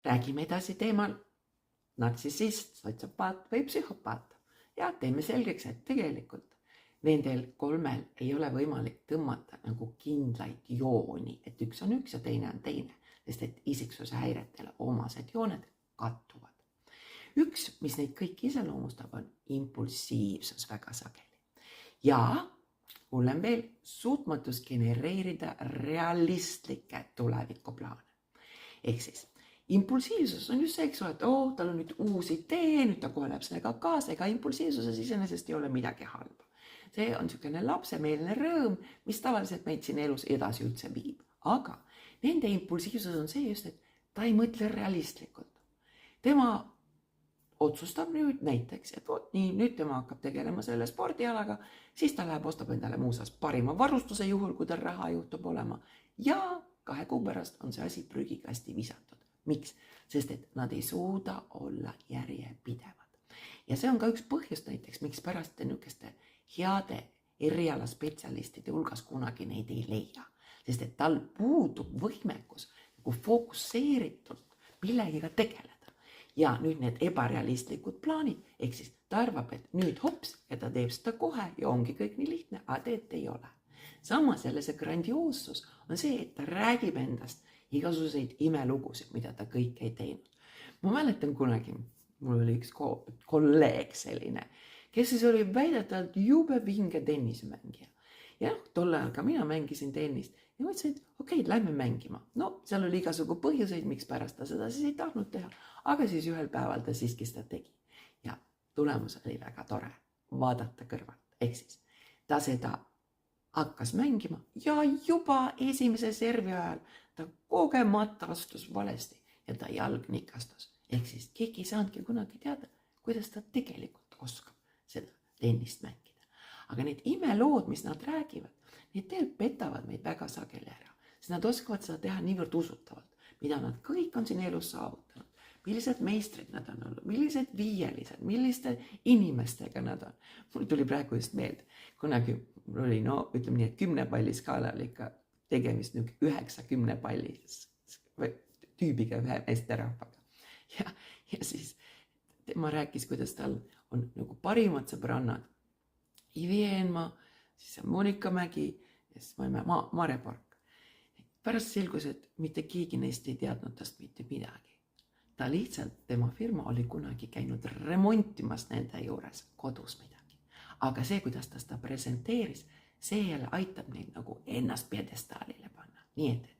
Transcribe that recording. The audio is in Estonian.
räägime edasi teemal natsissist, sotsiopaat või psühhopaat ja teeme selgeks, et tegelikult nendel kolmel ei ole võimalik tõmmata nagu kindlaid jooni, et üks on üks ja teine on teine, sest et isiksuse häiretele omased jooned kattuvad. Üks, mis neid kõiki iseloomustab, on impulsiivsus väga sageli. Ja hullem veel, suutmatus genereerida realistlikke tulevikuplaane. Ehk siis, impulsiivsus on just see, eks ole, et tal on nüüd uus idee, nüüd ta kohe läheb sellega kaasa, ega impulsiivsuses iseenesest ei ole midagi halba. See on niisugune lapsemeelne rõõm, mis tavaliselt meid siin elus edasi üldse viib. Aga nende impulsiivsus on see just, et ta ei mõtle realistlikult. Tema otsustab nüüd näiteks, et nii, nüüd tema hakkab tegelema selle spordialaga, siis ta läheb, ostab endale muuseas parima varustuse juhul, kui tal raha juhtub olema ja 2 kuu pärast on see asi prügikasti visatud. Miks? Sest et nad ei suuda olla järjepidevad. Ja see on ka üks põhjus näiteks, miks pärast niisuguste heade erialaspetsialistide hulgas kunagi neid ei leia. Sest et tal puudub võimekus nagu fokusseeritult millegiga tegeleda. Ja nüüd need ebarealistlikud plaanid, ehk siis ta arvab, et nüüd hops ja ta teeb seda kohe ja ongi kõik nii lihtne, aga teed ei ole. Samas jälle see grandioossus on see, et ta räägib endast igasuguseid imelugusid, mida ta kõik ei teinud. Ma mäletan kunagi, mul oli üks kolleeg selline, kes siis oli väidetavalt jube vinge tennisemängija. Ja tol ajal ka mina mängisin tennist ja mõtlesin, et okei, lähme mängima. No, seal oli igasugu põhjuseid, miks pärast ta seda siis ei tahtnud teha, aga siis ühel päeval ta siiski seda tegi. Ja tulemus oli väga tore vaadata kõrvalt. Ehk siis ta seda hakkas mängima ja juba esimese servi ajal ta kogemata astus valesti ja ta jalg nikastus. Ehk siis keegi ei saanudki kunagi teada, kuidas ta tegelikult oskab seda tennist mängida. Aga need imelood, mis nad räägivad, need petavad meid väga sageli ära. Sest nad oskavad seda teha niivõrd usutavalt, mida nad kõik on siin elus saavutanud. Millised meistrid nad on olnud, millised viielised, milliste inimestega nad on. Mul tuli praegu just meelde, kunagi mul oli, ütleme nii, et 10 palli skaalal ikka tegemist 90 palli tüübiga ühe meesterahvaga. Ja siis tema rääkis, kuidas tal on nagu parimad sõbrannad. Ivi Eenmaa, siis Monika Mägi ja siis Mare Park. Pärast selgus, et mitte keegi neist ei teadnud tast mitte midagi. Ta lihtsalt, tema firma oli kunagi käinud remontimas nende juures kodus midagi. Aga see, kuidas ta seda presenteeris, see jälle aitab neid nagu ennast pjedestaalile panna. Nii et